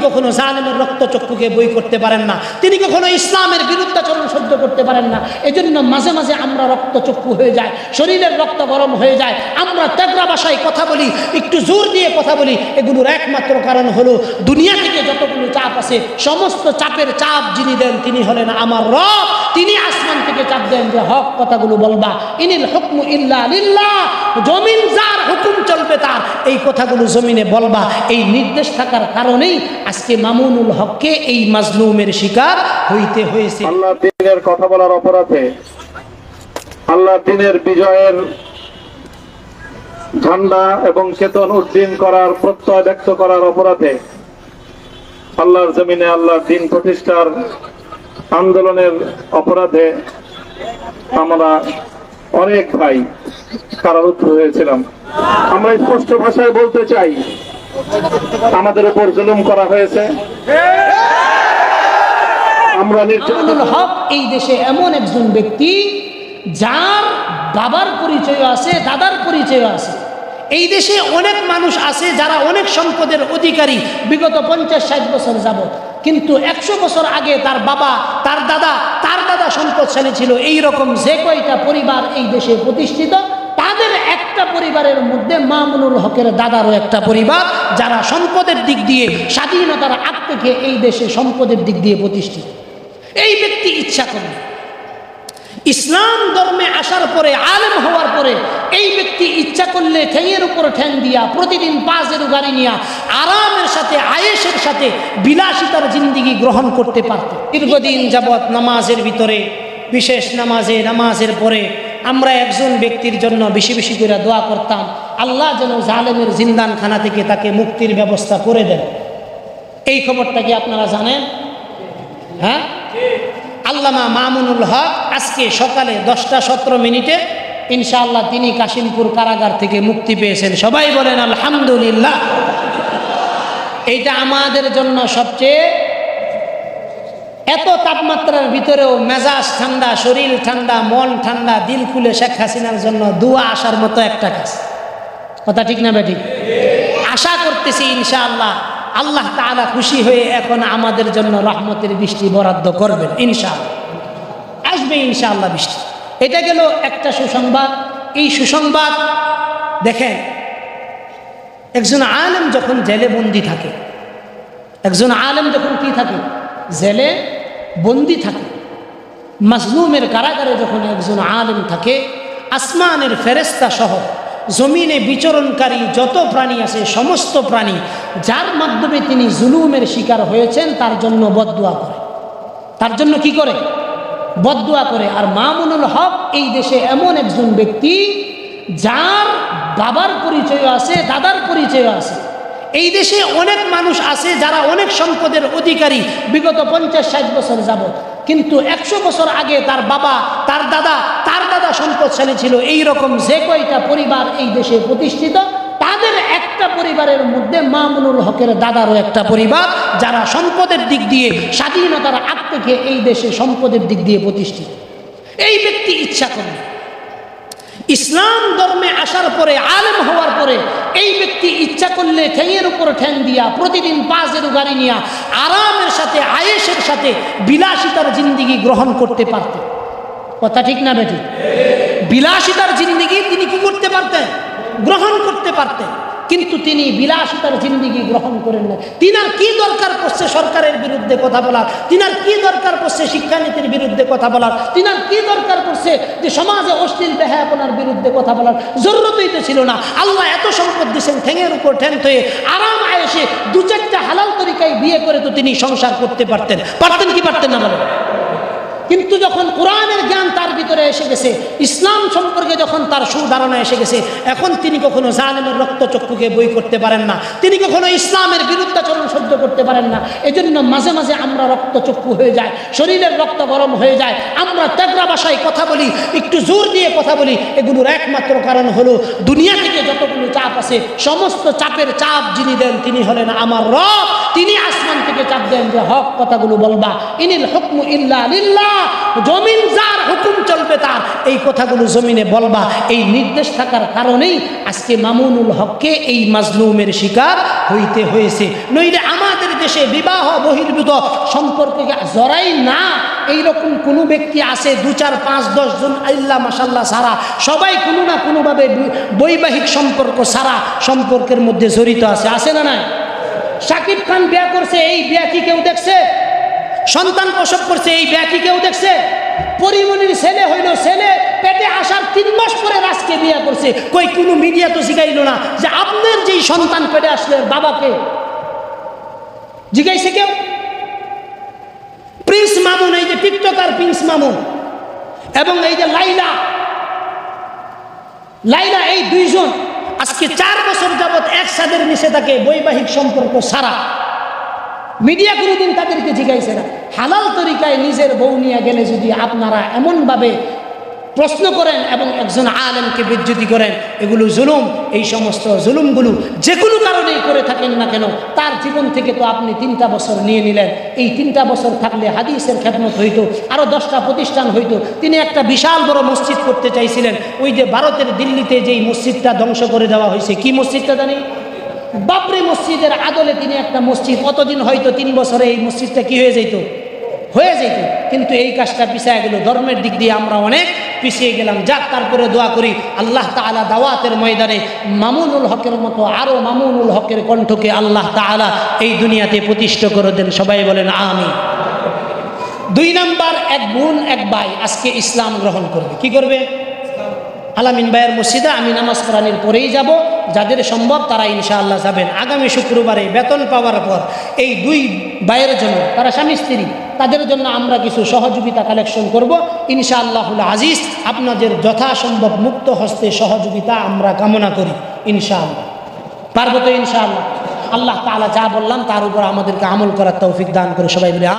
কখনো জালেমের রক্তচক্ষুকে বই করতে পারেন না, তিনি কখনো ইসলামের বিরুদ্ধাচরণ সহ্য করতে পারেন না। এজন্য মাঝে মাঝে আমরা রক্তচক্ষু হয়ে যায়, শরীরের রক্ত গরম হয়ে যায়, আমরা তেগরা ভাষায় কথা বলি, একটু জোর দিয়ে কথা বলি। এগুলোর একমাত্র কারণ হলো দুনিয়া থেকে যতগুলো চাপ আছে সমস্ত চাপের চাপ যিনি দেন তিনি হলেন আমার রব। তিনি আসমান থেকে চাপ দেন যে হক কথাগুলো বলবা, ইনিল হুকমু ইল্লা লিল্লাহ, জমিন যার হুকুম চলবে তার, এই কথাগুলো জমিনে বলবা। এই নির্দেশ থাকার কারণেই আজকে মামুনুল হককে এই মাজলুমের শিকার হইতে হয়েছে। আল্লাহ দ্বীনের কথা বলার অপরাধে, আল্লাহ দ্বীনের বিজয়ের ঝান্ডা এবং চেতন উড্ডীন করার প্রত্যয় ব্যক্ত করার অপরাধে, আল্লাহর জমিনে আল্লাহর দ্বীন প্রতিষ্ঠার আন্দোলনের অপরাধে আমরা অনেক ভাই কারারুদ্ধ হয়েছিলাম। আমরা স্পষ্ট ভাষায় বলতে চাই, আমাদের উপর জুলুম করা হয়েছে। আমরা মামুনুল হক এই দেশে এমন একজন ব্যক্তি যার বাবার পরিচয় আছে, দাদার পরিচয় আছে। এই দেশে অনেক মানুষ আছে যারা অনেক সম্পদের অধিকারী বিগত 50-60 বছর যাবত, কিন্তু 100 বছর আগে তার বাবা, তার দাদা সম্পদশালী ছিল। এই রকম যে কয়টা পরিবার এই দেশে প্রতিষ্ঠিত, তাদের একটা পরিবারের মধ্যে মামুনুল হকের দাদারও একটা পরিবার যারা সম্পদের দিক দিয়ে স্বাধীনতার আগ থেকে এই দেশে সম্পদের দিক দিয়ে প্রতিষ্ঠিত। এই ব্যক্তি ইচ্ছা করে ইসলাম ধর্মে আসার পরে, আলেম হওয়ার পরে, এই ব্যক্তি ইচ্ছা করলে ঠ্যাঙের উপর ঠ্যাং দিয়া প্রতিদিন 5 গাড়ি নিয়ে আরামের সাথে, আয়েশের সাথে বিলাসিতার জিন্দিগি গ্রহণ করতে পারত। দীর্ঘদিন যাবৎ নামাজের ভিতরে, বিশেষ নামাজের পরে আমরা একজন ব্যক্তির জন্য বেশি বেশি করে দোয়া করতাম, আল্লাহ যেন জালেমের জিন্দানখানা থেকে তাকে মুক্তির ব্যবস্থা করে দেন। এই খবরটা কি আপনারা জানেন? হ্যাঁ, আল্লামা মামুনুল হক আজকে সকালে 10:17 ইনশাআল্লাহ তিনি কাশিমপুর কারাগার থেকে মুক্তি পেয়েছেন। সবাই বলেন আলহামদুলিল্লাহ। এইটা আমাদের জন্য সবচেয়ে, এত তাপমাত্রার ভিতরেও মেজাজ ঠান্ডা, শরীর ঠান্ডা, মন ঠান্ডা, দিল খুলে শেখ হাসিনার জন্য দোয়া আসার মতো একটা কাজ। কথা ঠিক না বেঠিক? আশা করতেছি ইনশাআল্লাহ আল্লাহ তাআলা খুশি হয়ে এখন আমাদের জন্য রহমতের বৃষ্টি বরাদ্দ করবেন ইনশাআল্লাহ, আসবে ইনশাআল্লাহ বৃষ্টি। এটা গেল একটা সুসংবাদ। এই সুসংবাদ দেখেন, একজন আলেম যখন জেলে বন্দি থাকে, একজন আলেম যখন কি থাকে, জেলে বন্দি থাকে, মাজলুমের কারাগারে যখন একজন আলেম থাকে, আসমানের ফেরেশতা সহ জমিনে বিচরণকারী যত প্রাণী আছে সমস্ত প্রাণী যার মাধ্যমে তিনি জুলুমের শিকার হয়েছেন তার জন্য বদদুয়া করে। তার জন্য কি করে? বদদুয়া করে। আর মামুনুল হক এই দেশে এমন একজন ব্যক্তি যার বাবার পরিচয় আছে, দাদার পরিচয় আছে। এই দেশে অনেক মানুষ আছে যারা অনেক সম্পদের অধিকারী বিগত 50-60 বছর যাবত, কিন্তু 100 বছর আগে তার বাবা, তার দাদা সম্পদশালী ছিল। এই রকম যে কয়টা পরিবার এই দেশে প্রতিষ্ঠিত, তাদের একটা পরিবারের মধ্যে মামুনুল হকের দাদারও একটা পরিবার যারা সম্পদের দিক দিয়ে স্বাধীনতার আগ থেকে এই দেশে সম্পদের দিক দিয়ে প্রতিষ্ঠিত। এই ব্যক্তি ইচ্ছা করে ইসলাম ধর্মে আসার পরে, আলেম হওয়ার পরে, এই ব্যক্তি ইচ্ছা করলে ঠ্যাঙের উপর ঠ্যাং দিয়া প্রতিদিন 5 গাড়ি নিয়ে আরামের সাথে, আয়েশের সাথে বিলাসিতার জিন্দিগি গ্রহণ করতে পারত। কথা ঠিক না বেঠিক? বিলাসিতার জিন্দিগি তিনি কি করতে পারতেন? গ্রহণ করতে পারতেন। কিন্তু তিনি বিলাসিতার জিন্দিগি গ্রহণ করেন না। তিনার কি দরকার পড়ছে সরকারের বিরুদ্ধে কথা বলার? তিনার কি দরকার পড়ছে শিক্ষানীতির বিরুদ্ধে কথা বলার? তিনার কি দরকার পড়ছে যে সমাজে অশ্লীল বেহায়াপনার বিরুদ্ধে কথা বলার? জরুরতই তো ছিল না। আল্লাহ এত সম্পদ দিয়েছেন, ঠ্যাঙের উপর ঠ্যাং থয়ে আরাম আয়েশে 2-4টা হালাল তরিকায় বিয়ে করে তো তিনি সংসার করতে পারতেন। পারতেন কি পারতেন না বলেন? কিন্তু যখন কোরআনের জ্ঞান তার ভিতরে এসে গেছে, ইসলাম সম্পর্কে যখন তার সুধারণা এসে গেছে, এখন তিনি কখনো জালেমের রক্তচক্ষুকে বই করতে পারেন না, তিনি কখনো ইসলামের বিরুদ্ধাচরণ সহ্য করতে পারেন না। এজন্য মাঝে মাঝে আমরা রক্তচক্ষু হয়ে যায়, শরীরের রক্ত গরম হয়ে যায়, আমরা তেগরা ভাষায় কথা বলি, একটু জোর দিয়ে কথা বলি। এগুলোর একমাত্র কারণ হলো দুনিয়া থেকে যতগুলো চাপ আছে সমস্ত চাপের চাপ যিনি দেন তিনি হলেন আমার রব। তিনি আসমান থেকে চাপ দেন যে হক কথাগুলো বলবা, ইনিল হুকমু ইল্লা লিল্লাহ, জমিন যার হুকুম চলবে তার, এই কথাগুলো জমিনে বলবা। এই নির্দেশ থাকার কারণেই আজকে মামুনুল হককে এই মাজলুমের শিকার হইতে হয়েছে। নইলে আমাদের দেশে বিবাহ বহির্ভূত সম্পর্কে জড়াই না এইরকম কোনো ব্যক্তি আছে 2, 4, 5, 10 জন আল্লাহ মাশাল্লাহ সারা সবাই কোনো না কোনোভাবে বৈবাহিক সম্পর্ক সারা সম্পর্কের মধ্যে জড়িত আছে না নাই? শাকিব খান বিয়া করছে, এই বিয়া কি কেউ দেখছে? সন্তান প্রসব করছে, এই বিয়া কি কেউ দেখছে? পরিমণির ছেলে হইল, ছেলে পেটে আসার 3 মাস পরে রাজকে বিয়া করছে, কই কোনো মিডিয়া তো শিখাইল না যে আপনার যেই সন্তান পেটে আসলে বাবাকে জিজ্ঞাইছে কেউ? প্রিন্স মামুন, এই যে টিকটকার প্রিন্স মামুন এবং এই যে লাইলা, এই 2 জন আজকে 4 বছর যাবৎ একসাথে মিশে থাকে বৈবাহিক সম্পর্ক সারা। মিডিয়া কোনোদিন তাদেরকে জিজ্ঞাইছে না। হালাল তরিকায় নিজের বউ নিয়ে গেলে যদি আপনারা এমনভাবে প্রশ্ন করেন এবং একজন আলেমকে বেজ্জতি করেন, এগুলো জুলুম। এই সমস্ত জুলুমগুলো যে কোনো কারণেই করে থাকেন না কেন, তার জীবন থেকে তো আপনি 3টা বছর নিয়ে নিলেন। এই 3টা বছর থাকলে হাদিসের খেদমত হইতো, আরও 10টা প্রতিষ্ঠান হইতো। তিনি একটা বিশাল বড় মসজিদ করতে চাইছিলেন। ওই যে ভারতের দিল্লিতে যেই মসজিদটা ধ্বংস করে দেওয়া হয়েছে, কি মসজিদটা জানি? বাবরি মসজিদের আদলে তিনি একটা মসজিদ, কতদিন হয়তো 3 বছরে এই মসজিদটা কি হয়ে যেত? কিন্তু এই কাজটা পিছিয়ে গেল। ধর্মের দিক দিয়ে আমরা অনেক পিছিয়ে গেলাম। যাক, তারপরে দোয়া করি আল্লাহ তাআলা দাওয়াতের ময়দানে মামুনুল হকের মতো আরো মামুনুল হকের কণ্ঠকে আল্লাহ তাআলা এই দুনিয়াতে প্রতিষ্ঠা করে দেন। সবাই বলেন আমিন। 2 নাম্বার, এক বোন এক ভাই আজকে ইসলাম গ্রহণ করবে। কি করবে? আলামিন ভাইয়ের মসজিদে আমি নামাজ পড়ানোর পরেই যাব, যাদের সম্ভব তারা ইনশাআল্লাহ যাবেন। আগামী শুক্রবারে বেতন পাওয়ার পর এই 2 ভাইয়ের জন্য, তারা স্বামী স্ত্রী, তাদের জন্য আমরা কিছু সহযোগিতা কালেকশন করব ইনশাআল্লাহুল আজিজ। আপনাদের যথাসম্ভব মুক্ত হস্তে সহযোগিতা আমরা কামনা করি ইনশাআল্লাহ। পারবো তো ইনশাআল্লাহ? আল্লাহ তাআলা যা বললাম তার উপর আমাদেরকে আমল করার তৌফিক দান করে। সবাই বলে